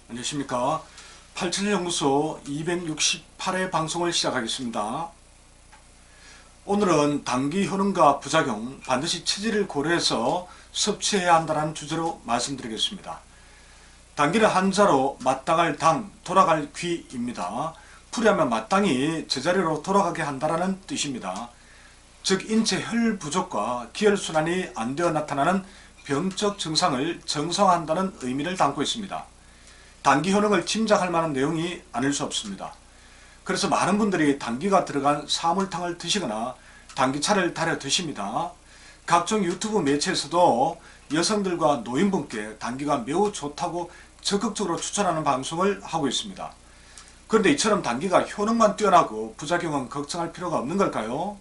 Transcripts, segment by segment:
안녕하십니까. 87연구소 268회 방송을 시작하겠습니다. 오늘은 단기 효능과 부작용, 반드시 체질을 고려해서 섭취해야 한다는 주제로 말씀드리겠습니다. 단기는 한자로 마땅할 당, 돌아갈 귀입니다. 풀이하면 마땅히 제자리로 돌아가게 한다는 뜻입니다. 즉 인체 혈 부족과 기혈순환이 안 되어 나타나는 병적 증상을 정상화한다는 의미를 담고 있습니다. 단기 효능을 짐작할 만한 내용이 아닐 수 없습니다. 그래서 많은 분들이 단기가 들어간 사물탕을 드시거나 단기차를 달여 드십니다. 각종 유튜브 매체에서도 여성들과 노인분께 단기가 매우 좋다고 적극적으로 추천하는 방송을 하고 있습니다. 그런데 이처럼 단기가 효능만 뛰어나고 부작용은 걱정할 필요가 없는 걸까요?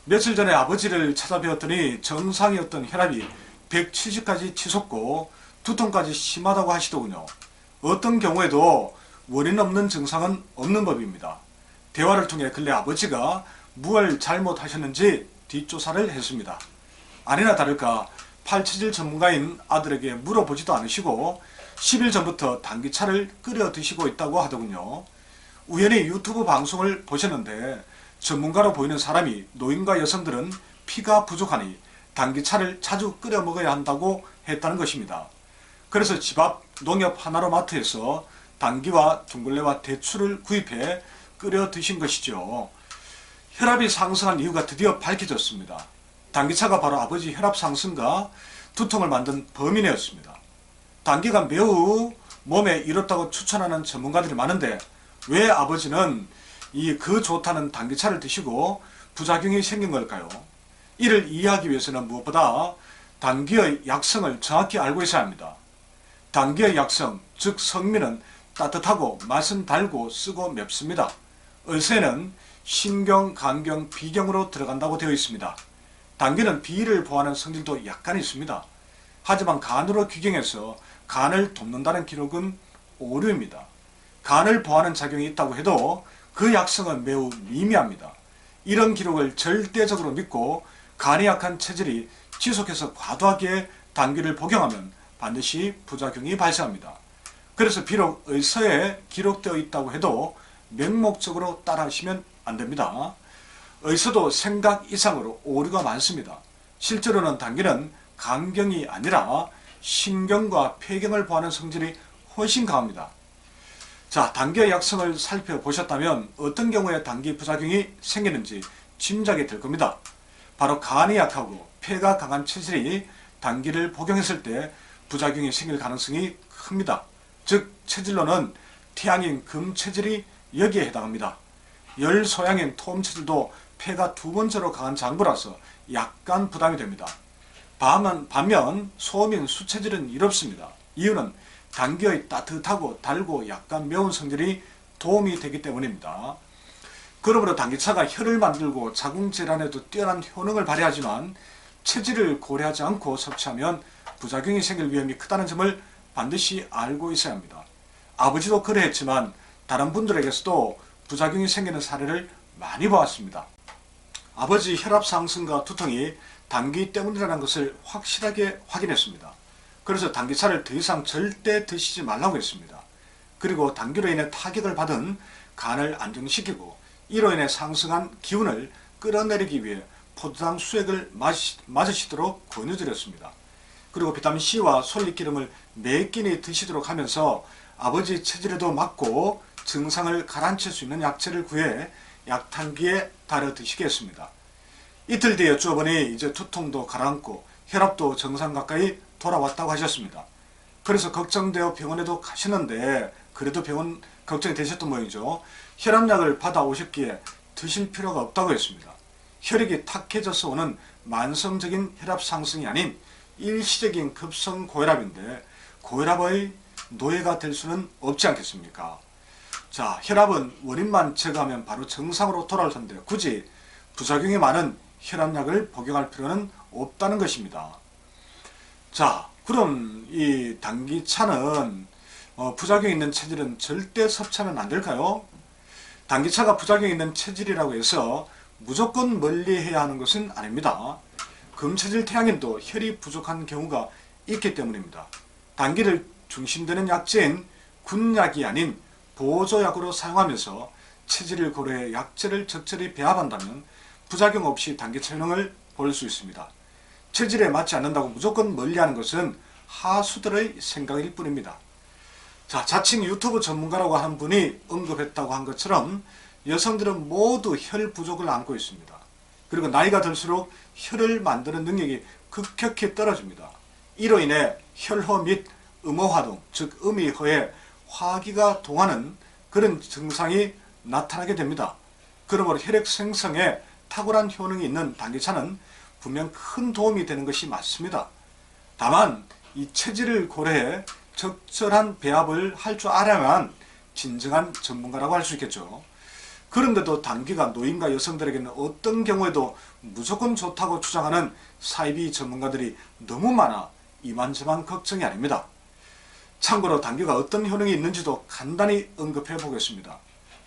며칠 전에 아버지를 찾아뵈었더니 정상이었던 혈압이 170까지 치솟고 두통까지 심하다고 하시더군요. 어떤 경우에도 원인 없는 증상은 없는 법입니다. 대화를 통해 근래 아버지가 무엇을 잘못하셨는지 뒷조사를 했습니다. 아니나 다를까 팔체질 전문가인 아들에게 물어보지도 않으시고 10일 전부터 단기차를 끓여 드시고 있다고 하더군요. 우연히 유튜브 방송을 보셨는데 전문가로 보이는 사람이 노인과 여성들은 피가 부족하니 단기차를 자주 끓여 먹어야 한다고 했다는 것입니다. 그래서 집 앞 농협 하나로마트에서 단기와 둥글레와 대추를 구입해 끓여 드신 것이죠. 혈압이 상승한 이유가 드디어 밝혀졌습니다. 단기차가 바로 아버지 혈압 상승과 두통을 만든 범인이었습니다. 단기가 매우 몸에 이롭다고 추천하는 전문가들이 많은데 왜 아버지는 그 좋다는 단기차를 드시고 부작용이 생긴 걸까요? 이를 이해하기 위해서는 무엇보다 단기의 약성을 정확히 알고 있어야 합니다. 단기의 약성, 즉 성미는 따뜻하고 맛은 달고 쓰고 맵습니다. 의세는 신경, 간경, 비경으로 들어간다고 되어 있습니다. 단기는 비위를 보호하는 성질도 약간 있습니다. 하지만 간으로 귀경해서 간을 돕는다는 기록은 오류입니다. 간을 보호하는 작용이 있다고 해도 그 약성은 매우 미미합니다. 이런 기록을 절대적으로 믿고 간이 약한 체질이 지속해서 과도하게 단기를 복용하면 반드시 부작용이 발생합니다. 그래서 비록 의서에 기록되어 있다고 해도 맹목적으로 따라하시면 안됩니다. 의서도 생각 이상으로 오류가 많습니다. 실제로는 단기는 간경이 아니라 신경과 폐경을 보호하는 성질이 훨씬 강합니다. 자, 단기의 약성을 살펴보셨다면 어떤 경우에 단기 부작용이 생기는지 짐작이 될 겁니다. 바로 간이 약하고 폐가 강한 체질이 단기를 복용했을 때 부작용이 생길 가능성이 큽니다. 즉 체질로는 태양인 금 체질이 여기에 해당합니다. 열 소양인 토음 체질도 폐가 두 번째로 강한 장부라서 약간 부담이 됩니다. 반면 소음인 수 체질은 이롭습니다. 이유는 단기의 따뜻하고 달고 약간 매운 성질이 도움이 되기 때문입니다. 그러므로 단기차가 혈을 만들고 자궁질환에도 뛰어난 효능을 발휘하지만 체질을 고려하지 않고 섭취하면 부작용이 생길 위험이 크다는 점을 반드시 알고 있어야 합니다. 아버지도 그러했지만 다른 분들에게서도 부작용이 생기는 사례를 많이 보았습니다. 아버지 혈압 상승과 두통이 단기 때문이라는 것을 확실하게 확인했습니다. 그래서 단기차를 더 이상 절대 드시지 말라고 했습니다. 그리고 단기로 인해 타격을 받은 간을 안정시키고 이로 인해 상승한 기운을 끌어내리기 위해 포도당 수액을 맞으시도록 권유드렸습니다. 그리고 비타민C와 솔잎기름을 매 끼니 드시도록 하면서 아버지 체질에도 맞고 증상을 가라앉힐 수 있는 약재를 구해 약탕기에 달여 드시게 했습니다. 이틀 뒤에 여쭈어보니 이제 두통도 가라앉고 혈압도 정상 가까이 돌아왔다고 하셨습니다. 그래서 걱정되어 병원에도 가시는데 그래도 병원 걱정이 되셨던 모양이죠. 혈압약을 받아오셨기에 드실 필요가 없다고 했습니다. 혈액이 탁해져서 오는 만성적인 혈압 상승이 아닌 일시적인 급성 고혈압인데 고혈압의 노예가 될 수는 없지 않겠습니까? 자, 혈압은 원인만 제거하면 바로 정상으로 돌아올 텐데 굳이 부작용이 많은 혈압약을 복용할 필요는 없다는 것입니다. 자, 그럼 이 단기차는 부작용이 있는 체질은 절대 섭취하면 안 될까요? 단기차가 부작용이 있는 체질이라고 해서 무조건 멀리해야 하는 것은 아닙니다. 금체질 태양인도 혈이 부족한 경우가 있기 때문입니다. 단기를 중심되는 약재인 군약이 아닌 보조약으로 사용하면서 체질을 고려해 약제를 적절히 배합한다면 부작용 없이 단기차 효능을 볼 수 있습니다. 체질에 맞지 않는다고 무조건 멀리하는 것은 하수들의 생각일 뿐입니다. 자, 자칭 유튜브 전문가라고 한 분이 언급했다고 한 것처럼 여성들은 모두 혈 부족을 안고 있습니다. 그리고 나이가 들수록 혈을 만드는 능력이 급격히 떨어집니다. 이로 인해 혈허 및 음호화동, 즉 음이 허해 화기가 동하는 그런 증상이 나타나게 됩니다. 그러므로 혈액 생성에 탁월한 효능이 있는 당귀차는 분명 큰 도움이 되는 것이 맞습니다. 다만 이 체질을 고려해 적절한 배합을 할 줄 알아야만 진정한 전문가라고 할 수 있겠죠. 그런데도 당귀가 노인과 여성들에게는 어떤 경우에도 무조건 좋다고 주장하는 사이비 전문가들이 너무 많아 이만저만 걱정이 아닙니다. 참고로 당귀가 어떤 효능이 있는지도 간단히 언급해 보겠습니다.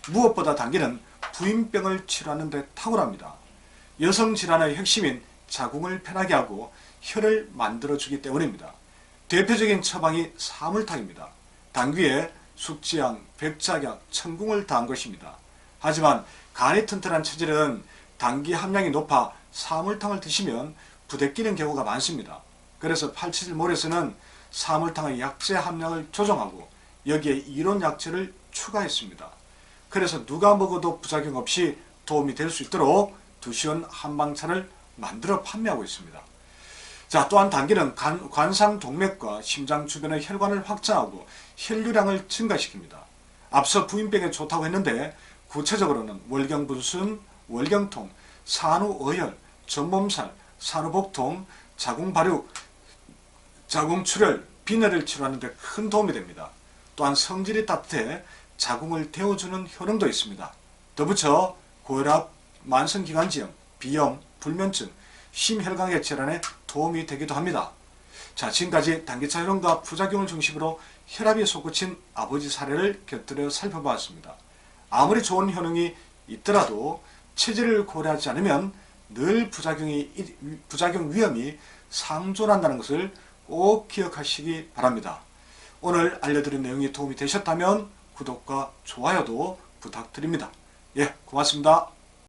무엇보다 당귀는 부인병을 치료하는 데 탁월합니다. 여성 질환의 핵심인 자궁을 편하게 하고 혈을 만들어주기 때문입니다. 대표적인 처방이 사물탕입니다. 당귀에 숙지향, 백작약, 천궁을 더한 것입니다. 하지만 간이 튼튼한 체질은 당귀 함량이 높아 사물탕을 드시면 부대끼는 경우가 많습니다. 그래서 팔치질몰에서는 사물탕의 약재 함량을 조정하고 여기에 이론 약재를 추가했습니다. 그래서 누가 먹어도 부작용 없이 도움이 될 수 있도록 두시원 한방차를 만들어 판매하고 있습니다. 자, 또한 당귀는 관상동맥과 심장 주변의 혈관을 확장하고 혈류량을 증가시킵니다. 앞서 부인병에 좋다고 했는데 구체적으로는 월경분순, 월경통, 산후어혈, 전몸살, 산후복통, 자궁발육, 자궁출혈, 빈혈을 치료하는 데 큰 도움이 됩니다. 또한 성질이 따뜻해 자궁을 데워주는 효능도 있습니다. 더 붙여 고혈압, 만성기관지염, 비염, 불면증, 심혈관계 질환에 도움이 되기도 합니다. 자, 지금까지 당귀차 효능과 부작용을 중심으로 혈압이 솟구친 아버지 사례를 곁들여 살펴보았습니다. 아무리 좋은 효능이 있더라도 체질을 고려하지 않으면 늘 부작용 위험이 상존한다는 것을 꼭 기억하시기 바랍니다. 오늘 알려드린 내용이 도움이 되셨다면 구독과 좋아요도 부탁드립니다. 예, 고맙습니다.